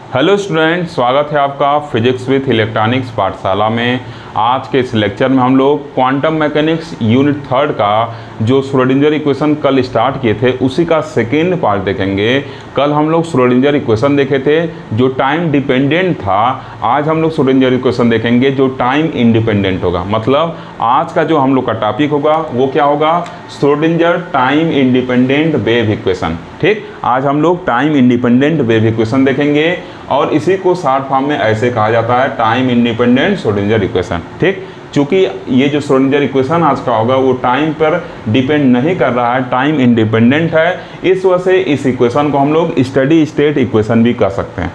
Hello student, स्वागत है आपका फिजिक्स विथ इलेक्ट्रॉनिक्स पाठशाला में। आज के इस लेक्चर में हम लोग क्वांटम मैकेनिक्स यूनिट 3 का जो श्रोडिंगर इक्वेशन कल स्टार्ट किए थे उसी का सेकेंड पार्ट देखेंगे। कल हम लोग श्रोडिंगर इक्वेशन देखे थे जो टाइम डिपेंडेंट था। आज हम लोग श्रोडिंगर इक्वेशन देखेंगे जो टाइम इंडिपेंडेंट होगा। मतलब आज का जो हम लोग का टॉपिक होगा वो क्या होगा? Schrodinger time independent wave equation. ठीक, आज हम लोग टाइम इंडिपेंडेंट वेव इक्वेशन देखेंगे और इसी को शॉर्ट फॉर्म में ऐसे कहा जाता है, टाइम इंडिपेंडेंट श्रोडिंगर इक्वेशन। ठीक, चूंकि ये जो श्रोडिंगर इक्वेशन आज का होगा वो टाइम पर डिपेंड नहीं कर रहा है, टाइम इंडिपेंडेंट है। इस वजह से इस इक्वेशन को हम लोग स्टडी स्टेट इक्वेशन भी कह सकते हैं,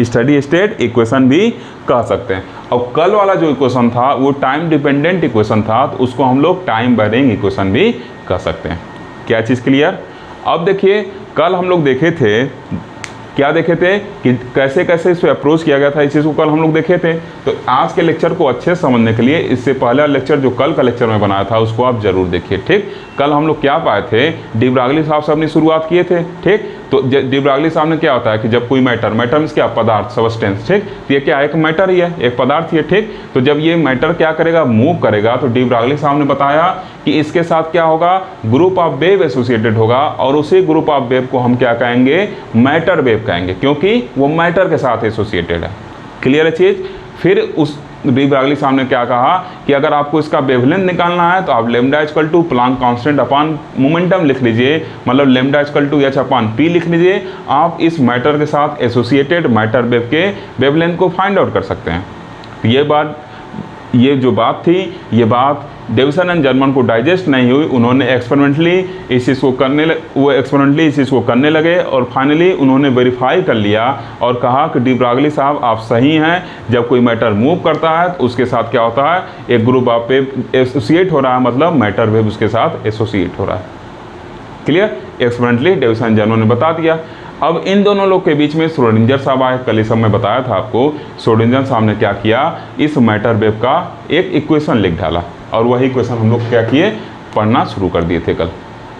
स्टडी स्टेट इक्वेशन भी कह सकते हैं। और कल वाला जो इक्वेशन था वो टाइम डिपेंडेंट इक्वेशन था, तो उसको हम लोग टाइम वैरिंग इक्वेशन भी कह सकते हैं। क्या चीज़ क्लियर? अब देखिए, कल हम लोग देखे थे, क्या देखे थे कि कैसे कैसे इस पर अप्रोच किया गया था, इस चीज़ को कल हम लोग देखे थे। तो आज के लेक्चर को अच्छे से समझने के लिए इससे पहला लेक्चर जो कल का लेक्चर में बनाया था उसको आप जरूर देखिए। ठीक, कल हम लोग क्या पाए थे, डी ब्रागली साहब से अपनी शुरुआत किए थे। ठीक, तो डी ब्रागली साहब ने क्या होता है कि जब कोई मैटर मीन्स क्या, पदार्थ, सबस्टेंस। ठीक, तो ये क्या एक मैटर ही है, एक पदार्थ ही है। ठीक, तो जब ये मैटर क्या करेगा, मूव करेगा, तो डी ब्रागली साहब ने बताया कि इसके साथ क्या होगा, ग्रुप ऑफ वेव एसोसिएटेड होगा और उसी ग्रुप ऑफ वेव को हम क्या कहेंगे, मैटर वेव कहेंगे, क्योंकि वो मैटर के साथ एसोसिएटेड है। क्लियर है चीज़? फिर उस डी ब्रागली साहब ने क्या कहा कि अगर आपको इसका वेवलेंथ निकालना है तो आप lambda equal to Planck constant upon momentum लिख लीजिए, मतलब lambda equal to h upon p लिख लीजिए। आप इस मैटर के साथ एसोसिएटेड मैटर वेव के वेवलेंथ को फाइंड आउट कर सकते हैं। ये जो बात थी, ये बात डेविसन एंड जर्मन को डाइजेस्ट नहीं हुई। उन्होंने एक्सपेरिमेंटली इस चीज़ को करने लगे और फाइनली उन्होंने वेरीफाई कर लिया और कहा कि डी ब्रागली साहब आप सही हैं। जब कोई मैटर मूव करता है तो उसके साथ क्या होता है, एक ग्रुप ऑफ वेव एसोसिएट हो रहा है, मतलब मैटर वेव उसके साथ एसोसिएट हो रहा है। Clear? Experimentally Davisson and Germer ने बता दिया। अब इन दोनों लोग के बीच में श्रोडिंगर साहब आए। कल इस समय बताया था आपको, श्रोडिंगर साहब ने क्या किया, इस मैटर वेव का एक इक्वेशन लिख डाला और वही इक्वेशन हम लोग क्या किए, पढ़ना शुरू कर दिए थे कल।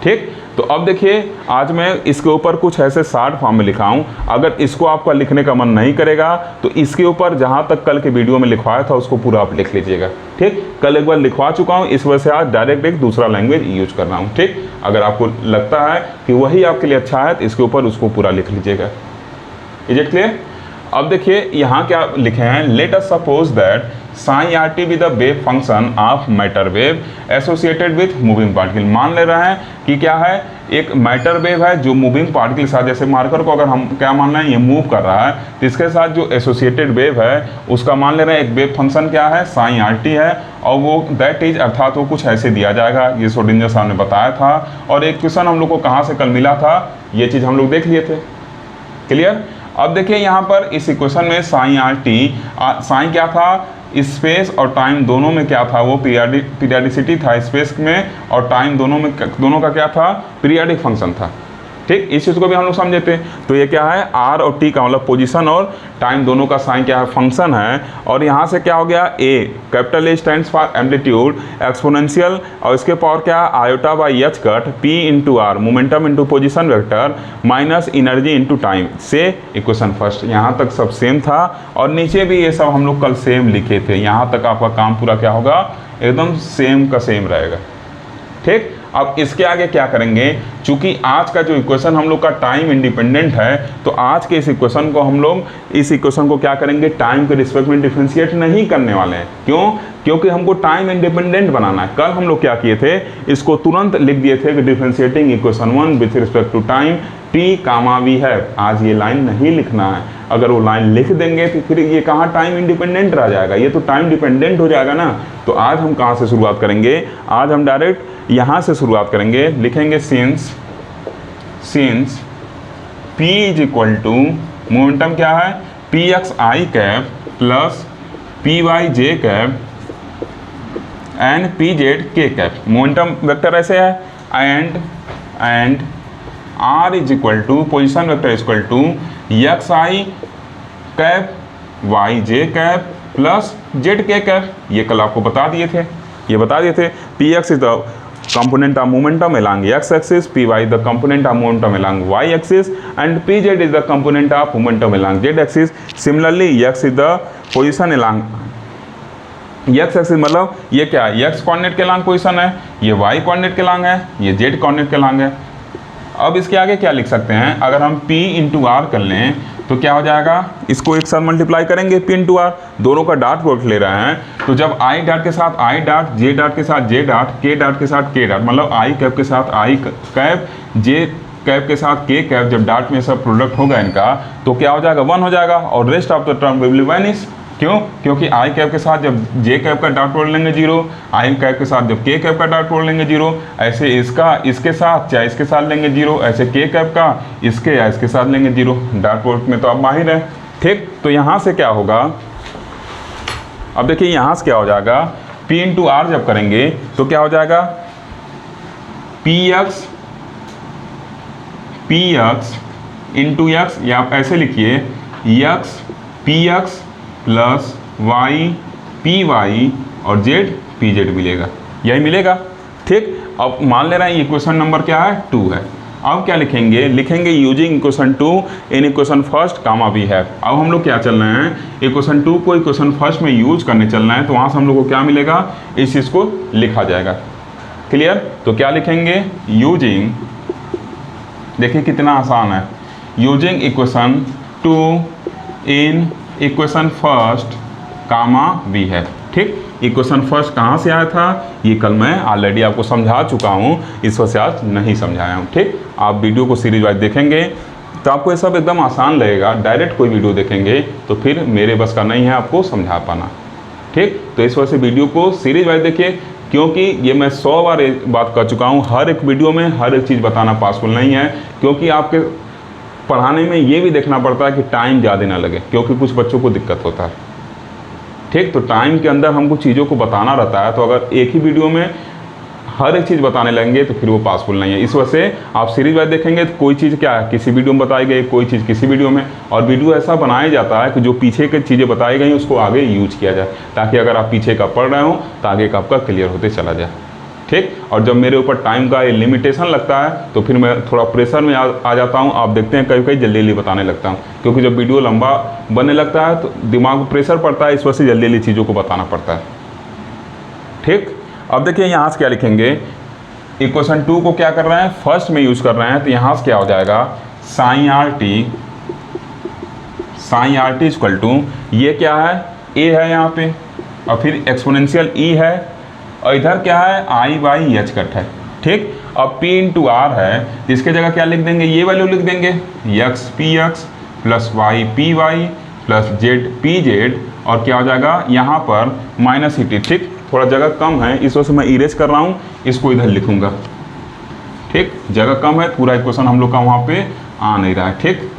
ठीक, तो अब देखिए, आज मैं इसके ऊपर कुछ ऐसे शॉर्ट फॉर्म में लिखा हूँ। अगर इसको आपका लिखने का मन नहीं करेगा तो इसके ऊपर जहाँ तक कल के वीडियो में लिखवाया था उसको पूरा आप लिख लीजिएगा। ठीक, कल एक बार लिखवा चुका हूँ, इस वजह से आज डायरेक्ट एक दूसरा लैंग्वेज यूज कर रहा हूँ। ठीक, अगर आपको लगता है कि वही आपके लिए अच्छा है तो इसके ऊपर उसको पूरा लिख लीजिएगा। Is it clear? अब देखिए यहाँ क्या लिखे हैं, let us suppose that psi r t with the wave function of matter wave associated with moving particle. मान ले रहे हैं कि क्या है, एक मैटर वेव है जो मूविंग पार्टिकल के साथ, जैसे मार्कर को अगर हम क्या मान रहे हैं, ये मूव कर रहा है, तो इसके साथ जो एसोसिएटेड वेव है उसका मान ले रहे हैं एक वेव फंक्शन क्या है, साइन आर टी है, और वो दैट इज, अर्थात वो कुछ ऐसे दिया जाएगा। ये श्रोडिंगर साहब ने बताया था और एक क्वेश्चन हम लोग को कहाँ से कल मिला था, ये चीज़ हम लोग देख लिए थे। क्लियर? अब देखिए यहाँ पर इस इक्वेशन में साइन आर टी, साइन क्या था, स्पेस और टाइम दोनों में क्या था, वो पीरियडिसिटी था स्पेस में, और टाइम दोनों का क्या था, पीरियडिक फंक्शन था। ठीक, इस चीज़ को भी हम लोग समझे थे। तो ये क्या है, आर और टी का मतलब पोजीशन और टाइम दोनों का साइन क्या है, फंक्शन है। और यहाँ से क्या हो गया, a, capital a stands for amplitude, exponential, और इसके पावर क्या है, iota by h cut, p into r, momentum into position vector, minus energy into time से इक्वेशन फर्स्ट। यहाँ तक सब सेम था और नीचे भी ये सब हम लोग कल सेम लिखे थे। यहाँ तक आपका काम पूरा क्या होगा, एकदम सेम का सेम रहेगा। ठीक, अब इसके आगे क्या करेंगे, चूंकि आज का जो इक्वेशन हम लोग का टाइम इंडिपेंडेंट है, तो आज के इस इक्वेशन को हम लोग इस इक्वेशन को क्या करेंगे, टाइम के रिस्पेक्ट में डिफरेंशिएट नहीं करने वाले हैं। क्यों? क्योंकि हमको टाइम इंडिपेंडेंट बनाना है। कल हम लोग क्या किए थे, इसको तुरंत लिख दिए थे कि differentiating equation 1 with respect to time t comma we है। आज ये लाइन नहीं लिखना है। अगर वो लाइन लिख देंगे तो फिर ये कहाँ टाइम इंडिपेंडेंट रह जाएगा, ये तो टाइम डिपेंडेंट हो जाएगा ना। तो आज हम कहाँ से शुरुआत करेंगे, आज हम डायरेक्ट यहाँ से शुरुआत करेंगे। लिखेंगे since P is equal to, momentum क्या है, p x i cap plus p y j cap and p z k cap. Momentum vector ऐसे है, and r is equal to, position vector is equal to x i cap y j cap plus z k cap. ये कल आपको बता दिए थे, p x is the component of momentum along x-axis, py the component of momentum along y-axis, and pz is the component of momentum along z-axis. Similarly, x is the position along x axis, मतलब ये क्या है, x coordinate के long position है, ये y coordinate के long है, ये z कोऑर्डिनेट के लॉन्ग है। अब इसके आगे क्या लिख सकते हैं, अगर हम p इंटू आर कर लें तो क्या हो जाएगा, इसको एक साथ मल्टीप्लाई करेंगे p इंटू आर, दोनों का डॉट प्रोडक्ट ले रहे हैं, तो जब i डॉट के साथ i डॉट, j डॉट के साथ j डॉट, k डॉट के साथ k डॉट, मतलब i कैप के साथ i कैप, j कैप के साथ k कैप, जब डॉट में सब प्रोडक्ट होगा इनका तो क्या हो जाएगा, 1 हो जाएगा, और rest of the term will vanish. क्यों, क्योंकि आई कैप के साथ जब जे कैप का डॉट प्रोडक्ट लेंगे 0, आई कैप के साथ जब के कैप का डॉट प्रोडक्ट लेंगे 0, ऐसे इसका इसके साथ चाहे इसके साथ लेंगे 0, ऐसे के कैप का इसके या इसके साथ लेंगे 0। डॉट प्रोडक्ट में तो आप माहिर हैं, ठीक। तो यहाँ से क्या होगा, अब देखिए यहाँ से क्या हो जाएगा, पी इंटू आर जब करेंगे तो क्या हो जाएगा, पी एक्स इंटू एक्स, या आप ऐसे लिखिए x p x plus y p y और जेड पी जेड मिलेगा, यही मिलेगा, ठीक। अब मान ले रहे हैं इक्वेशन नंबर क्या है, 2 है। अब क्या लिखेंगे, लिखेंगे using equation 2 in equation first comma we have. अब हम लोग क्या चल रहे हैं, इक्वेशन 2 को इक्वेशन फर्स्ट में यूज करने चल रहे हैं, तो वहाँ से हम लोग को क्या मिलेगा, इस चीज़ को लिखा जाएगा, क्लियर। तो क्या लिखेंगे, यूजिंग, देखिए कितना आसान है, using equation 2 in equation first comma we है, ठीक। इक्वेशन फर्स्ट कहाँ से आया था, ये कल मैं ऑलरेडी आपको समझा चुका हूँ, इस वजह से आज नहीं समझाया हूँ, ठीक। आप वीडियो को सीरीज वाइज देखेंगे तो आपको ये सब एकदम आसान लगेगा, डायरेक्ट कोई वीडियो देखेंगे तो फिर मेरे बस का नहीं है आपको समझा पाना, ठीक। तो इस वजह से वीडियो को सीरीज वाइज देखिए, क्योंकि ये मैं 100 बार बात कर चुका हूँ, हर एक वीडियो में हर एक चीज़ बताना पॉसिबल नहीं है, क्योंकि आपके पढ़ाने में ये भी देखना पड़ता है कि टाइम ज़्यादा ना लगे, क्योंकि कुछ बच्चों को दिक्कत होता है, ठीक। तो टाइम के अंदर हमको चीज़ों को बताना रहता है, तो अगर एक ही वीडियो में हर एक चीज़ बताने लगेंगे तो फिर वो पॉसिबल नहीं है। इस वजह से आप सीरीज वाइज देखेंगे तो कोई चीज़ क्या है किसी वीडियो में बताई गई, कोई चीज़ किसी वीडियो में, और वीडियो ऐसा बनाया जाता है कि जो पीछे की चीज़ें बताई गई उसको आगे यूज किया जाए, ताकि अगर आप पीछे का पढ़ रहे हो तो आगे का आपका क्लियर होते चला जाए, ठीक। और जब मेरे ऊपर टाइम का लिमिटेशन लगता है तो फिर मैं थोड़ा प्रेशर में आ जाता हूँ। आप देखते हैं कभी कभी जल्दी जल्दी बताने लगता हूँ, क्योंकि जब वीडियो लंबा बनने लगता है तो दिमाग में प्रेशर पड़ता है, इस वजह से जल्दी जल्दी चीज़ों को बताना पड़ता है, ठीक। अब देखिए यहाँ से क्या लिखेंगे, इक्वेशन 2 को क्या कर रहे हैं, फर्स्ट में यूज कर रहे हैं, तो यहाँ से क्या हो जाएगा, psi r t equal to, ये क्या है, ए है यहाँ पे, और फिर एक्सपोनेंशियल ई है, और इधर क्या है, आई बाई एच कट है, ठीक। अब P इंटू आर है, इसके जगह क्या लिख देंगे, ये वैल्यू लिख देंगे, x p x plus y p y plus z p z, और क्या हो जाएगा यहाँ पर माइनस ई टी, ठीक। थोड़ा जगह कम है इस वजह से मैं इरेज कर रहा हूँ, इसको इधर लिखूँगा, ठीक। जगह कम है, पूरा इक्वेशन हम लोग का वहाँ पे आ नहीं रहा है, ठीक।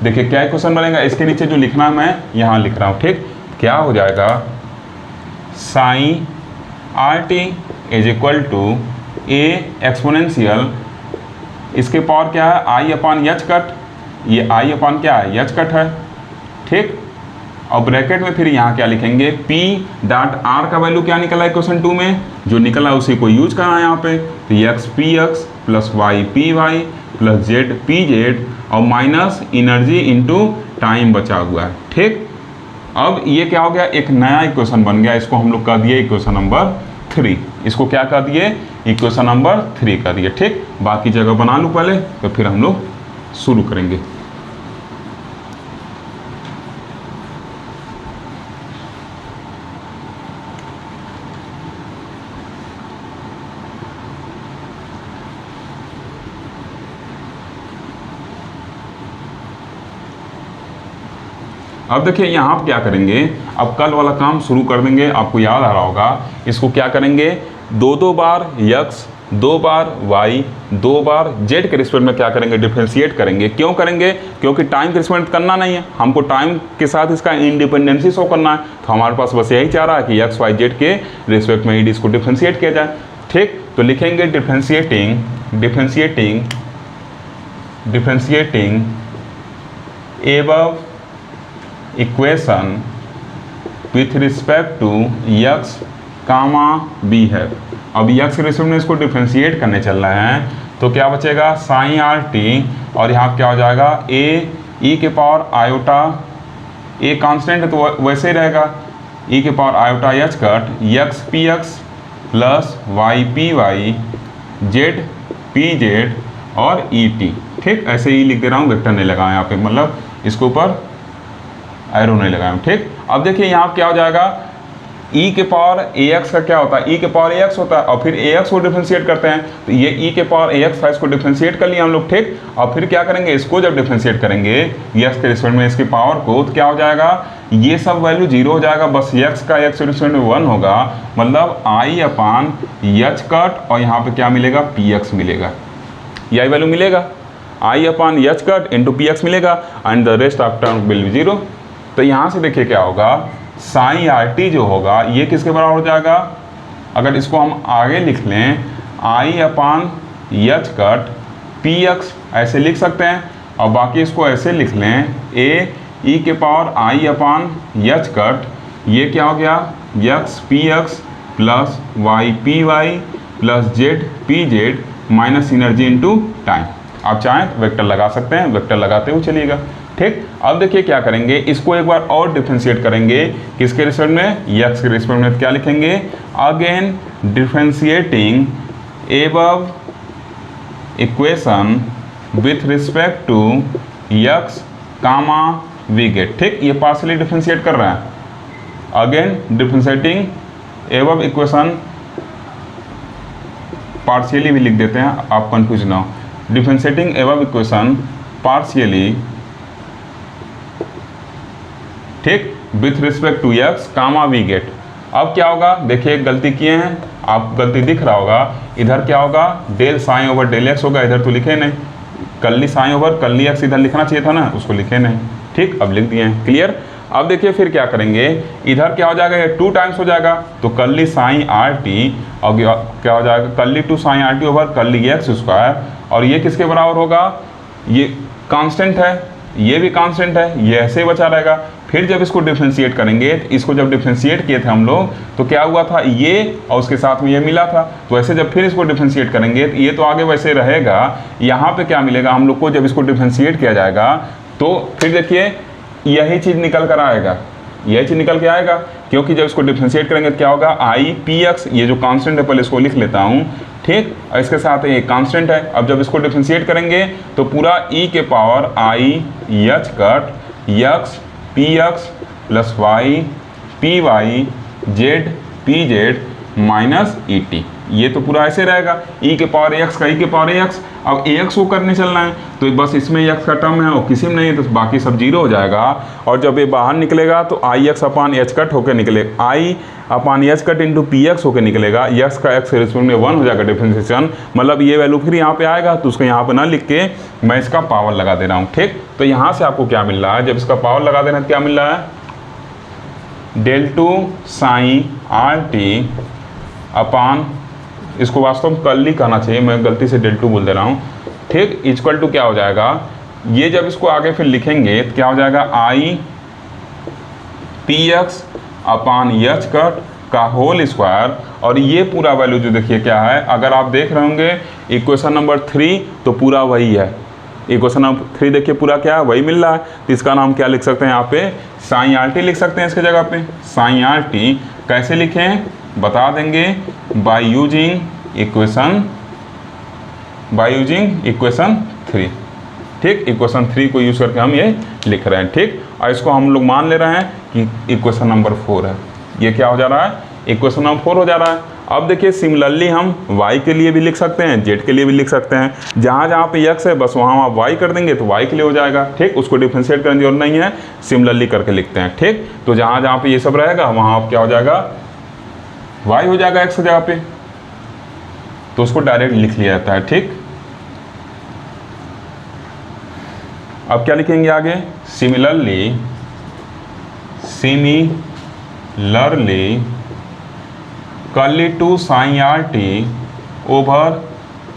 देखिए क्या इक्वेशन बनेगा, इसके नीचे जो लिखना है मैं यहाँ लिख रहा हूँ, ठीक। क्या हो जाएगा, psi r t is equal to A exponential, इसके पावर क्या है, आई अपान एच कट, ये आई अपान क्या है, एच कट है, ठीक। और ब्रैकेट में फिर यहाँ क्या लिखेंगे, P डॉट आर का वैल्यू क्या निकला इक्वेशन 2 में, जो निकला उसी को यूज करना है यहाँ पे, तो x p x plus y p y plus z p z, और माइनस एनर्जी इनटू टाइम बचा हुआ है, ठीक। अब ये क्या हो गया, एक नया इक्वेशन बन गया, इसको हम लोग कर दिए इक्वेशन नंबर 3, इसको क्या कर दिए, इक्वेशन नंबर 3 कर दिए, ठीक। बाकी जगह बना लूँ पहले, तो फिर हम लोग शुरू करेंगे। अब देखिए यहाँ आप क्या करेंगे, अब कल वाला काम शुरू कर देंगे, आपको याद आ रहा होगा, इसको क्या करेंगे, 2 बार x 2 बार y 2 बार z के रिस्पेक्ट में क्या करेंगे, डिफ्रेंशिएट करेंगे। क्यों करेंगे, क्योंकि टाइम के रिस्पेक्ट करना नहीं है, हमको टाइम के साथ इसका इंडिपेंडेंसी शो करना है, तो हमारे पास बस यही चाह रहा है कि x y z के रिस्पेक्ट में इसको डिफ्रेंशिएट किया जाए, ठीक। तो लिखेंगे differentiating above equation with respect to x comma we है। अब यक्स के रिस्पेक्ट में इसको डिफ्रेंशिएट करने चल रहे हैं, तो क्या बचेगा साइन आर टी, और यहाँ क्या हो जाएगा ए ई के पावर आयोटा, ए कांस्टेंट है तो वैसे ही रहेगा, ई के power iota h cut x p x plus y p y z p z और ई टी। ठीक, ऐसे ही लिख दे रहा हूँ, वेक्टर नहीं लगाया यहाँ पे, मतलब इसके ऊपर एरो नहीं लगाया। ठीक, अब देखिए यहाँ क्या हो जाएगा, e के पावर ax का क्या होता है, e के पावर ax होता है, और फिर ax को डिफरेंशिएट करते हैं, तो ये e के पावर ax था, इसको डिफरेंशिएट कर लिया हम लोग। ठीक, और फिर क्या करेंगे, इसको जब डिफरेंशिएट करेंगे x के रिस्पेक्ट में इसकी पावर को, तो क्या हो जाएगा, ये सब वैल्यू जीरो हो जाएगा, बस x का x के रिस्पेक्ट में 1 होगा, मतलब i अपान एच कट, और यहाँ पे क्या मिलेगा px मिलेगा, यही वैल्यू मिलेगा, i upon h cut into px मिलेगा, and the rest of term will be zero. तो यहाँ से देखिए क्या होगा, साइन आर टी जो होगा ये किसके बराबर हो जाएगा, अगर इसको हम आगे लिख लें आई upon h cut P x ऐसे लिख सकते हैं, और बाकी इसको ऐसे लिख लें ए ई के power i upon h cut, ये क्या हो गया x p x plus y p y plus z p z minus energy into time. आप चाहें तो वेक्टर लगा सकते हैं, वेक्टर लगाते हुए चलिएगा। ठीक, अब देखिए क्या करेंगे, इसको एक बार और डिफरेंशिएट करेंगे, किसके रिस्पेक्ट में, यक्स के रिस्पेक्ट में, क्या लिखेंगे, again differentiating above equation with respect to x comma we get. ठीक, ये पार्शियली डिफरेंशिएट कर रहा है, again differentiating above equation, partially भी लिख देते हैं, आप कंफ्यूज ना हो, डिफरेंशिएटिंग एबव इक्वेशन पार्शियली, ठीक, with respect to x comma we get. अब क्या होगा, देखिए एक गलती किए हैं आप, गलती दिख रहा होगा, इधर क्या होगा del psi over del x होगा, इधर तो लिखे नहीं, कल्ली साइन ओवर कल्ली एक्स इधर लिखना चाहिए था ना, उसको लिखे नहीं। ठीक, अब लिख दिए हैं, क्लियर। अब देखिए फिर क्या करेंगे, इधर क्या हो जाएगा, ये 2 टाइम्स हो जाएगा, तो कल्ली साइन आर टी, और क्या हो जाएगा कल्ली 2 साइन आर टी ओवर कल्ली एक्स स्क्वायर, और ये किसके बराबर होगा, ये कांस्टेंट है, ये भी कांस्टेंट है, ये ऐसे ही बचा रहेगा। फिर जब इसको डिफरेंशिएट करेंगे, इसको जब डिफरेंशिएट किए थे हम लोग, तो क्या हुआ था, ये और उसके साथ में ये मिला था, तो ऐसे जब फिर इसको डिफरेंशिएट करेंगे तो ये तो आगे वैसे रहेगा, यहाँ पे क्या मिलेगा हम लोग को, जब इसको डिफरेंशिएट किया जाएगा तो फिर देखिए यही चीज़ निकल कर आएगा, यही चीज़ निकल के आएगा, क्योंकि जब इसको डिफरेंशिएट करेंगे तो क्या होगा, आई पी एक्स, ये जो कांस्टेंट है पहले इसको लिख लेता हूँ। ठीक, और इसके साथ ये कांस्टेंट है, अब जब इसको डिफरेंशिएट करेंगे तो पूरा ई के power i h cut x p x plus y p y z p z minus E t, ये तो पूरा ऐसे रहेगा, ई के पावर एक्स का ई के पावर एक्स, अब ए एक्स को करने चलना है, तो बस इसमें एक्स का टर्म है और किसी में नहीं है, तो बाकी सब जीरो हो जाएगा, और जब ये बाहर निकलेगा तो i x upon h cut होकर निकलेगा, i upon h cut into p x होकर निकलेगा, एक्स का एक्स के रिस्पेक्ट में 1 हो जाएगा डिफरेंशिएशन, मतलब ये वैल्यू फिर यहाँ पे आएगा, तो उसको यहाँ पे ना लिख के मैं इसका पावर लगा दे रहा हूँ। ठीक, तो यहाँ से आपको क्या मिल रहा है, जब इसका पावर लगा देना क्या मिल रहा है, del 2 psi r T upon, इसको वास्तव में कल्ली कहना चाहिए, मैं गलती से डेल 2 बोल दे रहा हूँ। ठीक, इक्वल टू क्या हो जाएगा, ये जब इसको आगे फिर लिखेंगे तो क्या हो जाएगा, I P x upon h cut का होल स्क्वायर, और ये पूरा वैल्यू जो देखिए क्या है, अगर आप देख रहे होंगे इक्वेशन नंबर 3 तो पूरा वही है, इक्वेशन नंबर 3 देखिए पूरा क्या है वही मिल रहा है, तो इसका नाम क्या लिख सकते हैं यहाँ पे, साइन आर टी लिख सकते हैं इसके जगह पे, साइन आर टी कैसे लिखें बता देंगे, बाय यूजिंग इक्वेशन 3। ठीक, इक्वेशन 3 को यूज़ करके हम ये लिख रहे हैं। ठीक, और इसको हम लोग मान ले रहे हैं कि इक्वेशन नंबर 4 है, ये क्या हो जा रहा है, इक्वेशन नंबर 4 हो जा रहा है। अब देखिए सिमिलरली हम y के लिए भी लिख सकते हैं, z के लिए भी लिख सकते हैं, जहाँ जहाँ पे x है बस वहाँ आप y कर देंगे तो y के लिए हो जाएगा। ठीक, उसको डिफरेंशिएट करने की जरूरत नहीं है, सिमिलरली करके लिखते हैं। ठीक, तो जहाँ जहाँ पे ये सब रहेगा वहाँ आप क्या हो जाएगा, y हो जाएगा x की जगह पे, तो उसको डायरेक्ट लिख लिया जाता है। ठीक, अब क्या लिखेंगे आगे, similarly curly 2 psi r t over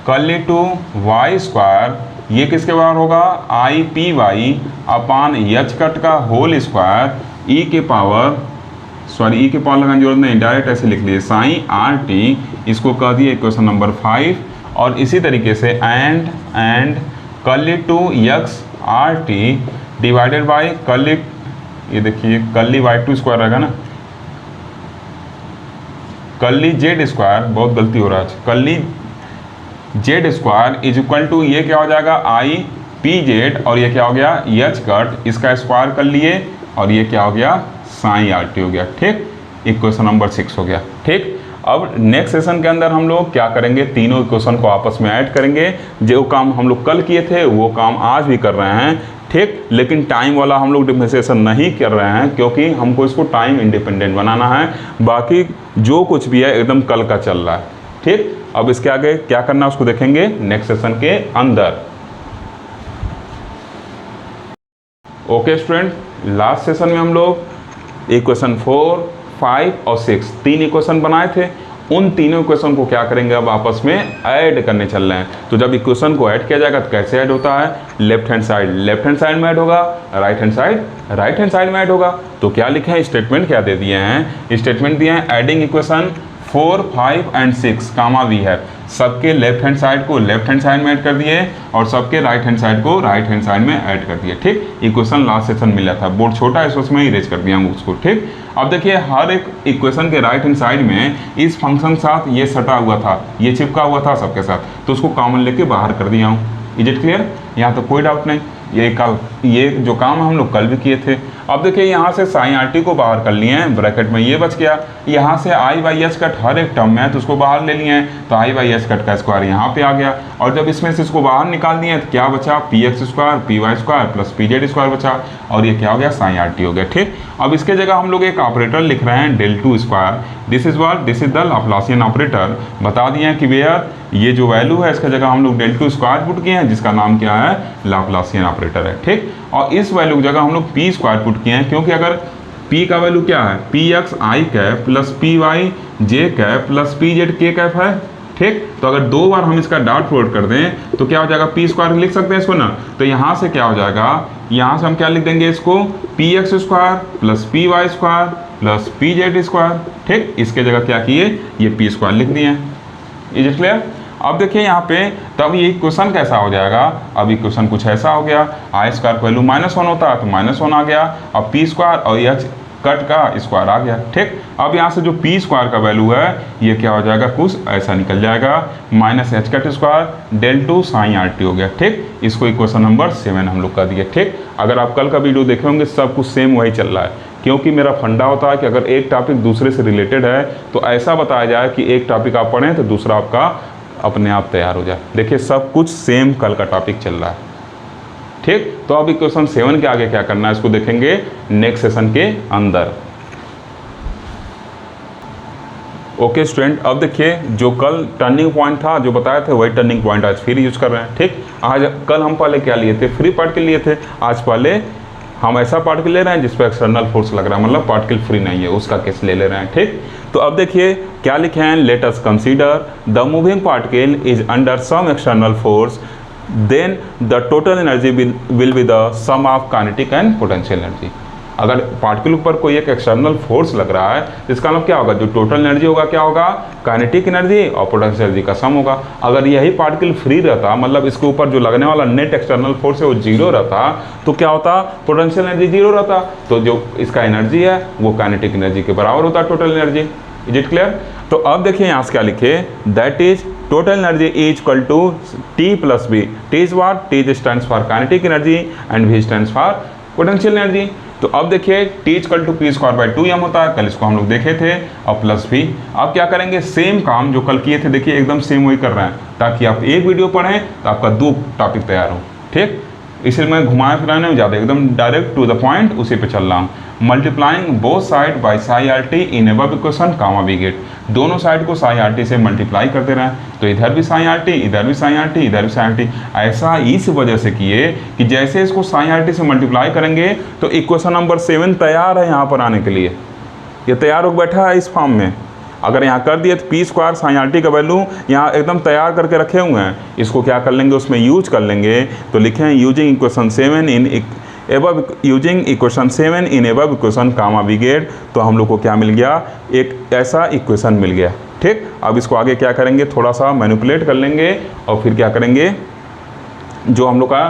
curly 2 y square ये किसके बराबर होगा, i p y upon h cut का होल स्क्वायर ई के पावर लगाने की जरूरत नहीं, डायरेक्ट ऐसे लिख लीजिए साइन आर टी, इसको कह दिए इक्वेशन नंबर 5। और इसी तरीके से and curly two x r t divided by curly, ये देखिए कर्ली वाई टू स्क्वायर रहेगा ना, कर्ली जेड स्क्वायर, बहुत गलती हो रहा है, curly z square is equal to ये क्या हो जाएगा आई पी जेड, और ये क्या हो गया एच कट, इसका स्क्वायर कर लिए और ये क्या हो गया साइन आर टी हो गया। ठीक, इक्वेशन नंबर 6 हो गया। ठीक, अब नेक्स्ट सेशन के अंदर हम लोग क्या करेंगे, तीनों इक्वेशन को आपस में ऐड करेंगे। जो काम हम लोग कल किए थे वो काम आज भी कर रहे हैं। ठीक, लेकिन टाइम वाला हम लोग डिफरेंशिएशन नहीं कर रहे हैं क्योंकि हमको इसको टाइम इंडिपेंडेंट बनाना है। बाकी जो कुछ भी है एकदम कल का चल रहा है। ठीक, अब इसके आगे क्या करना है उसको देखेंगे नेक्स्ट सेशन के अंदर। ओके स्टूडेंट, लास्ट सेशन में हम लोग इक्वेशन 4, 5 और 6 तीन इक्वेशन बनाए थे। उन तीनों इक्वेशन को क्या करेंगे, अब आपस में ऐड करने चल रहे हैं। तो जब इक्वेशन को ऐड किया जाएगा तो कैसे ऐड होता है, लेफ्ट हैंड साइड में ऐड होगा, राइट हैंड साइड में ऐड होगा। तो क्या लिखे हैं, स्टेटमेंट क्या दे दिए हैं, स्टेटमेंट दिए हैं adding equation 4, 5 and 6 comma we है। सबके लेफ्ट हैंड साइड को लेफ्ट हैंड साइड में ऐड कर दिए और सबके राइट हैंड साइड को राइट हैंड साइड में ऐड कर दिए। ठीक, इक्वेशन लास्ट सेशन मिला था, बोर्ड छोटा है इसमें ही इरेज कर दिया हूँ उसको। ठीक, अब देखिए हर एक इक्वेशन के राइट हैंड साइड में इस फंक्शन के साथ ये सटा हुआ था, ये चिपका हुआ था सबके साथ, तो उसको कॉमन लेके बाहर कर दिया हूँ। इज इट क्लियर, यहाँ तो कोई डाउट नहीं। ये जो काम हम लोग कल भी किए थे। अब देखिए यहाँ से साइन आर टी को बाहर कर लिए हैं, ब्रैकेट में ये बच गया। यहाँ से आई बाई एच कट हर एक टर्म में है तो उसको बाहर ले लिए हैं, तो आई बाई एच कट का स्क्वायर यहाँ पे आ गया। और जब इसमें से इसको बाहर निकाल दिए तो क्या बचा, p x square p y square plus p z square बचा, और ये क्या हो गया साइन आर टी हो गया। ठीक, अब इसके जगह हम लोग एक ऑपरेटर लिख रहे हैं del two square. This is the Laplacian operator. बता दिए हैं कि भैया ये जो वैल्यू है इसका जगह हम लोग डेल टू स्क्वायर पुट किए हैं जिसका नाम क्या है, लाप्लासियन ऑपरेटर है। ठीक, और इस वैल्यू की जगह हम लोग पी स्क्वायर पुट किए हैं क्योंकि अगर पी का वैल्यू क्या है, p x i cap plus p y j cap plus p z k cap है। ठीक, तो अगर दो बार हम इसका डॉट प्रोडक्ट कर दें तो क्या हो जाएगा, पी स्क्वायर लिख सकते हैं इसको ना। तो यहाँ से क्या हो जाएगा, यहाँ से हम क्या लिख देंगे इसको, p x square plus p y square plus p z square. ठीक, इसके जगह क्या किए, ये पी स्क्वायर लिख दिए। Is it clear. अब देखिए यहाँ पे तब ये इक्वेशन कैसा हो जाएगा, अब इक्वेशन कुछ ऐसा हो गया, आई स्क्वायर का वैल्यू -1 होता है तो -1 आ गया, अब पी स्क्वायर और एच कट का स्क्वायर आ गया। ठीक, अब यहाँ से जो पी स्क्वायर का वैल्यू है ये क्या हो जाएगा, कुछ ऐसा निकल जाएगा, minus h cut square del two psi r t हो गया। ठीक, इसको इक्वेशन नंबर 7 हम लोग कर दिए। ठीक, अगर आप कल का वीडियो देखे होंगे सब कुछ सेम वही चल रहा है, क्योंकि मेरा फंडा होता है कि अगर एक टॉपिक दूसरे से रिलेटेड है तो ऐसा बताया जाए कि एक टॉपिक आप पढ़ें तो दूसरा आपका अपने आप तैयार हो जाए। देखिए सब कुछ सेम कल का टॉपिक चल रहा है। ठीक, तो अब इक्वेशन 7 के आगे क्या करना है इसको देखेंगे नेक्स्ट सेशन के अंदर। ओके स्टूडेंट, अब देखिए जो कल टर्निंग पॉइंट था जो बताया थे वही टर्निंग पॉइंट आज फिर यूज कर रहे हैं। ठीक, आज कल हम पहले क्या लिए थे, फ्री पार्टिकल लिए थे, आज पहले हम ऐसा पार्टिकल ले रहे हैं जिस पर एक्सटर्नल फोर्स लग रहा है, मतलब पार्टिकल फ्री नहीं है उसका केस ले रहे हैं। ठीक, तो अब देखिए क्या लिखे हैं, let us consider the moving particle is under some external force, then the total energy will be the sum of kinetic and potential energy. अगर पार्टिकल पर कोई एक एक्सटर्नल फोर्स लग रहा है इसका मतलब क्या होगा, जो टोटल एनर्जी होगा क्या होगा, काइनेटिक एनर्जी और पोटेंशियल एनर्जी का सम होगा। अगर यही पार्टिकल फ्री रहता, मतलब इसके ऊपर जो लगने वाला नेट एक्सटर्नल फोर्स है वो 0 रहता तो क्या होता, पोटेंशियल एनर्जी 0 रहता, तो जो इसका एनर्जी है वो काइनेटिक एनर्जी के बराबर होता total energy. Is it clear. तो अब देखिए यहाँ से क्या लिखे, that is total energy is equal to T plus V. T is what, T stands for kinetic energy and V stands for potential energy. तो अब देखिए T equal to p square by 2m होता है, कल इसको हम लोग देखे थे, और प्लस भी। अब क्या करेंगे, सेम काम जो कल किए थे देखिए एकदम सेम वही कर रहे हैं, ताकि आप एक वीडियो पढ़ें तो आपका 2 टॉपिक तैयार हो। ठीक, इसलिए मैं घुमाए फिराने में ज़्यादा एकदम डायरेक्ट टू द पॉइंट उसी पे चल रहा हूँ। Multiplying both side by psi r t in above equation comma we get, दोनों साइड को साई आर टी से मल्टीप्लाई करते रहें, तो इधर भी साई आर टी, इधर भी साई आर टी, इधर भी साई आर टी। ऐसा इस वजह से किए कि जैसे इसको साई आर टी से मल्टीप्लाई करेंगे तो इक्वेशन नंबर 7 तैयार है यहाँ पर आने के लिए, ये तैयार हो बैठा है इस फॉर्म में। अगर यहाँ कर दिए तो P square sine r T का वैल्यू यहाँ एकदम तैयार करके रखे हुए हैं, इसको क्या कर लेंगे, उसमें यूज कर लेंगे। तो लिखे हैं using equation 7 in above using equation 7 in above equation comma we get. तो हम लोग को क्या मिल गया, एक ऐसा इक्वेशन मिल गया। ठीक, अब इसको आगे क्या करेंगे, थोड़ा सा मैनिपुलेट कर लेंगे और फिर क्या करेंगे, जो हम लोग का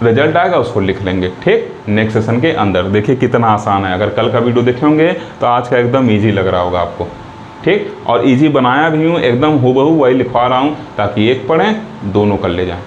रिजल्ट आएगा उसको लिख लेंगे। ठीक, नेक्स्ट सेशन के अंदर। देखिए कितना आसान है, अगर कल का वीडियो देखे होंगे तो आज का एकदम ईजी लग रहा होगा आपको। ठीक, और ईजी बनाया भी हूँ, एकदम हूबहू वही लिखवा रहा हूँ ताकि एक पढ़ें दोनों कर ले जाएं।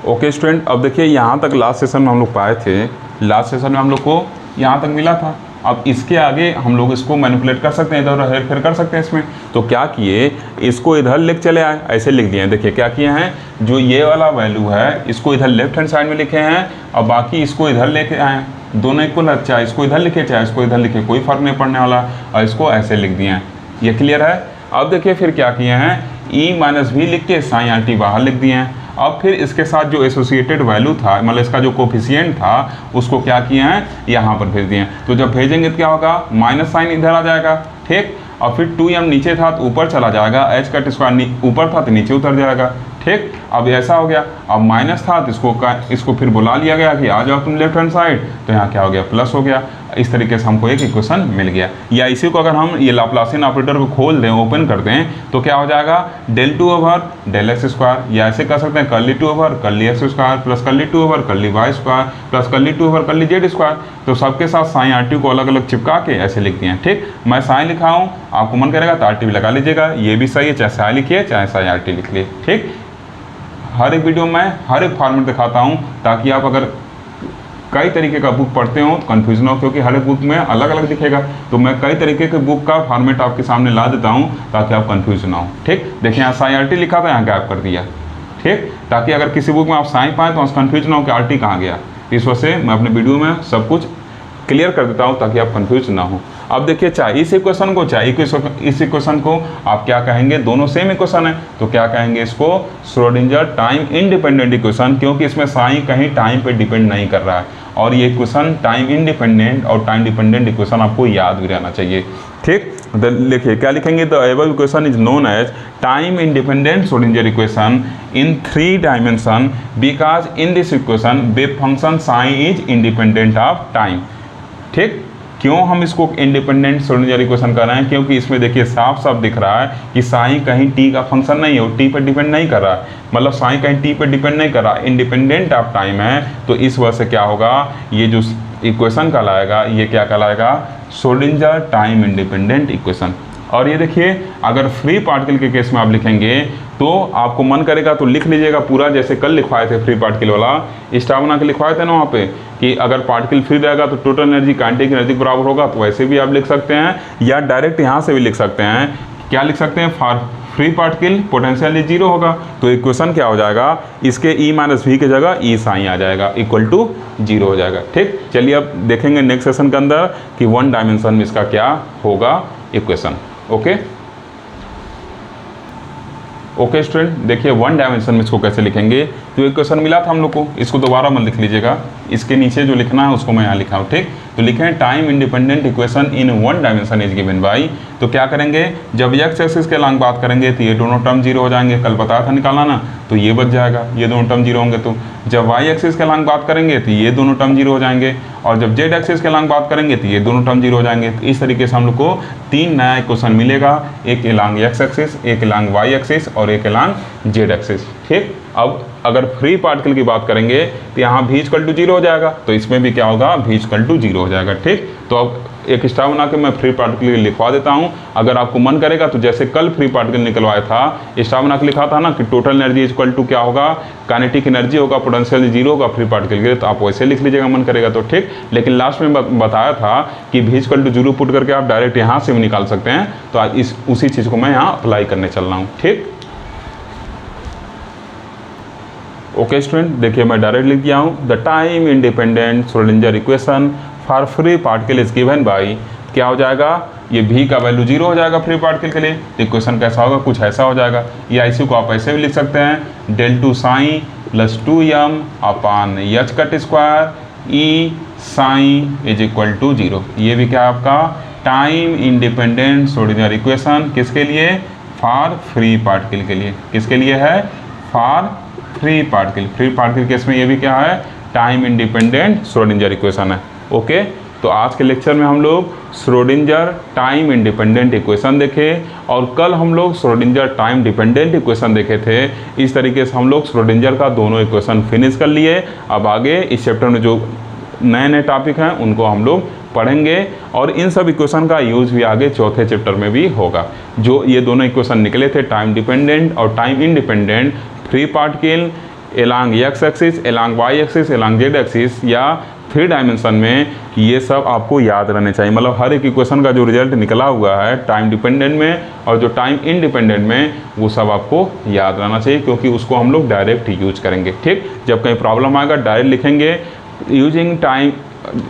ओके स्टूडेंट, अब देखिए यहाँ तक लास्ट सेशन में हम लोग पाए थे, लास्ट सेशन में हम लोग को यहाँ तक मिला था। अब इसके आगे हम लोग इसको मैनिपुलेट कर सकते हैं, इधर हेर फेर कर सकते हैं इसमें। तो क्या किए, इसको इधर लिख चले आए, ऐसे लिख दिए। देखिए क्या किए हैं, जो ये वाला वैल्यू है इसको इधर लेफ्ट हैंड साइड में लिखे हैं और बाकी इसको इधर लेके आए। दोनों इक्वल है, चाहे इसको इधर लिखे चाहे इसको इधर लिखे, कोई फर्क नहीं पड़ने वाला, और इसको ऐसे लिख दिए हैं। ये क्लियर है। अब देखिए फिर क्या किए हैं, ई माइनस भी लिख के साइन आर टी बाहर लिख दिए हैं। अब फिर इसके साथ जो एसोसिएटेड वैल्यू था, मतलब इसका जो कोफिशिएंट था, उसको क्या किए हैं, यहाँ पर भेज दिए हैं। तो जब भेजेंगे तो क्या होगा, माइनस साइन इधर आ जाएगा। ठीक, और फिर 2m नीचे था तो ऊपर चला जाएगा, एच कट स्क्वायर ऊपर था तो नीचे उतर जाएगा। ठीक, अब ऐसा हो गया। अब माइनस था तो इसको फिर बुला लिया गया कि आ जाओ तुम लेफ्ट हैंड साइड, तो यहाँ क्या हो गया, प्लस हो गया। इस तरीके से हमको एक इक्वेशन मिल गया। या इसी को अगर हम ये लाप्लासियन ऑपरेटर को खोल दें, ओपन कर दें, तो क्या हो जाएगा, del 2 over del x square, या ऐसे कर सकते हैं curly 2 over curly x square plus curly 2 over curly y square plus curly 2 over curly z square. तो सबके साथ साइन आर टी को अलग अलग चिपका के ऐसे लिख दिए। ठीक, मैं साइन लिखा हूँ, आपको मन करेगा तो आर टी भी लगा लीजिएगा, ये भी सही है, चाहे साइन लिखिए चाहे साइन आर टी लिख लिए। ठीक, हर एक वीडियो में हर एक फॉर्मेट दिखाता हूँ ताकि आप अगर कई तरीके का बुक पढ़ते हो तो कन्फ्यूजन हो, क्योंकि हर एक बुक में अलग अलग दिखेगा। तो मैं कई तरीके के बुक का फॉर्मेट आपके सामने ला देता हूँ ताकि आप कन्फ्यूज ना हो। ठीक, देखिए यहाँ साइन आर टी लिखा था, यहाँ गैप कर दिया। ठीक, ताकि अगर किसी बुक में आप साइन पाएँ तो कन्फ्यूज ना हो कि आर टी कहाँ गया। इस वजह से मैं अपने वीडियो में सब कुछ क्लियर कर देता हूँ ताकि आप कंफ्यूज ना हो। अब देखिए चाहे इस इक्वेशन को चाहे इस इक्वेशन को आप क्या कहेंगे, दोनों सेम इक्वेशन है, तो क्या कहेंगे इसको, श्रोडिंगर टाइम इंडिपेंडेंट इक्वेशन, क्योंकि इसमें साइन कहीं टाइम पे डिपेंड नहीं कर रहा है। और ये इक्वेशन टाइम इंडिपेंडेंट और टाइम डिपेंडेंट इक्वेशन आपको याद भी रहना चाहिए। ठीक, लिखिए क्या लिखेंगे, the above equation is known as time independent Schrödinger equation in 3 dimension because in this equation wave function psi is independent of time. ठीक, क्यों हम इसको इंडिपेंडेंट श्रोडिंगर इक्वेशन कर रहे हैं, क्योंकि इसमें देखिए साफ साफ दिख रहा है कि साइन कहीं टी का फंक्शन नहीं है, वो टी पर डिपेंड नहीं कर रहा है, मतलब साइन कहीं टी पर डिपेंड नहीं कर रहा, इंडिपेंडेंट ऑफ टाइम है। तो इस वजह से क्या होगा, ये जो इक्वेशन कहलाएगा ये क्या कहलाएगा, श्रोडिंगर टाइम इंडिपेंडेंट इक्वेशन। और ये देखिए अगर फ्री पार्टिकल के केस में आप लिखेंगे तो आपको मन करेगा तो लिख लीजिएगा पूरा, जैसे कल लिखवाए थे फ्री पार्टिकल वाला, स्टार बना के लिखवाए थे ना वहाँ पे, कि अगर पार्टिकल फ्री रहेगा तो टोटल एनर्जी काइनेटिक एनर्जी बराबर होगा। तो वैसे भी आप लिख सकते हैं, या डायरेक्ट यहाँ से भी लिख सकते हैं। क्या लिख सकते हैं, फॉर फ्री पार्टिकल पोटेंशियल 0 होगा, तो इक्वेशन क्या हो जाएगा, इसके ई माइनस वी की जगह ई साइन आ जाएगा, इक्वल टू 0 हो जाएगा। ठीक, चलिए अब देखेंगे नेक्स्ट सेशन के अंदर कि 1 डायमेंशन में इसका क्या होगा इक्वेशन। ओके ओके स्टूडेंट, देखिए 1 डायमेंशन में इसको कैसे लिखेंगे। जो इक्वेशन मिला था हम लोग को, इसको दोबारा मत लिख लीजिएगा, इसके नीचे जो लिखना है उसको मैं यहाँ लिखा हूँ। ठीक, तो लिखें time independent equation in 1 dimension is given by. तो क्या करेंगे, जब एक्स एक्सिस के अलॉन्ग बात करेंगे तो ये दोनों टर्म 0 हो जाएंगे, कल बताया था निकालना ना, तो ये बच जाएगा, ये दोनों टर्म 0 होंगे। तो जब वाई एक्सिस के अलॉन्ग बात करेंगे तो ये दोनों टर्म 0 हो जाएंगे, और जब जेड एक्सिस के अलॉन्ग बात करेंगे तो ये दोनों टर्म 0 हो जाएंगे। तो इस तरीके से हम लोग को 3 नया इक्वेशन मिलेगा, एक अलॉन्ग एक्स एक्सिस, एक अलॉन्ग वाई एक्सिस और एक अलॉन्ग जेड एक्सिस। ठीक, अब अगर फ्री पार्टिकल की बात करेंगे तो यहाँ v इक्वल टू 0 हो जाएगा, तो इसमें भी क्या होगा, v इक्वल टू 0 हो जाएगा। ठीक, तो अब एक स्टार बना के मैं फ्री पार्टिकल लिखवा देता हूँ। अगर आपको मन करेगा तो जैसे कल फ्री पार्टिकल निकलवाया था, स्टार बना के लिखा था ना कि टोटल एनर्जी इक्वल टू क्या होगा, काइनेटिक एनर्जी होगा, पोटेंशियल 0 होगा फ्री पार्टिकल के लिए, तो आप वैसे लिख लीजिएगा मन करेगा तो। ठीक, लेकिन लास्ट में बताया था कि v इक्वल टू 0 पुट करके आप डायरेक्ट यहाँ से भी निकाल सकते हैं। तो आज उसी चीज़ को मैं यहाँ अप्लाई करने चल रहा हूँ। ठीक, ओके स्टूडेंट, देखिए मैं डायरेक्ट लिख दिया हूँ, the time independent Schrödinger equation for free particle is given by, क्या हो जाएगा, ये v का वैल्यू 0 हो जाएगा फ्री पार्टिकल के लिए। तो इक्वेशन कैसा होगा, कुछ ऐसा हो जाएगा, या इसी को आप ऐसे भी लिख सकते हैं, del 2 psi plus 2m upon h cut square E psi is equal to 0। ये भी क्या है आपका टाइम इंडिपेंडेंट श्रोडिंगर इक्वेशन, किसके लिए? फॉर फ्री पार्टिकल के लिए। किसके लिए है? For free particle. Free particle case में ये भी क्या है? टाइम इंडिपेंडेंट श्रोडिंगर इक्वेशन है। ओके, तो आज के लेक्चर में हम लोग श्रोडिंगर टाइम इंडिपेंडेंट इक्वेशन देखे और कल हम लोग श्रोडिंगर टाइम डिपेंडेंट इक्वेशन देखे थे। इस तरीके से हम लोग श्रोडिंगर का दोनों इक्वेशन फिनिश कर लिए। अब आगे इस चैप्टर में जो नए नए टॉपिक हैं उनको हम लोग पढ़ेंगे और इन सब इक्वेशन का यूज़ भी आगे चौथे चैप्टर में भी होगा। जो ये दोनों इक्वेशन निकले थे टाइम डिपेंडेंट और time independent free particle along x axis, along y axis, along z axis या 3 डायमेंशन में, ये सब आपको याद रहने चाहिए। मतलब हर एक इक्वेशन का जो रिजल्ट निकला हुआ है टाइम डिपेंडेंट में और जो टाइम इंडिपेंडेंट में, वो सब आपको याद रहना चाहिए क्योंकि उसको हम लोग डायरेक्ट यूज करेंगे। ठीक, जब कहीं प्रॉब्लम आएगा डायरेक्ट लिखेंगे यूजिंग टाइम।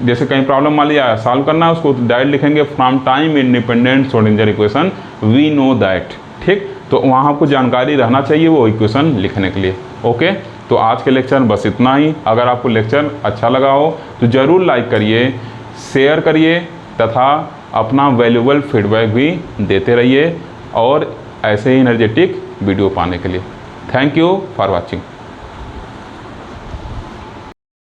जैसे कहीं प्रॉब्लम मान लिया सॉल्व करना है, उसको डायरेक्ट लिखेंगे from time independent Schrödinger equation we know that. ठीक, तो वहाँ आपको जानकारी रहना चाहिए वो इक्वेशन लिखने के लिए। ओके, तो आज के लेक्चर में बस इतना ही। अगर आपको लेक्चर अच्छा लगा हो तो ज़रूर लाइक करिए, शेयर करिए तथा अपना वैल्यूबल फीडबैक भी देते रहिए और ऐसे ही एनर्जेटिक वीडियो पाने के लिए। Thank you for watching.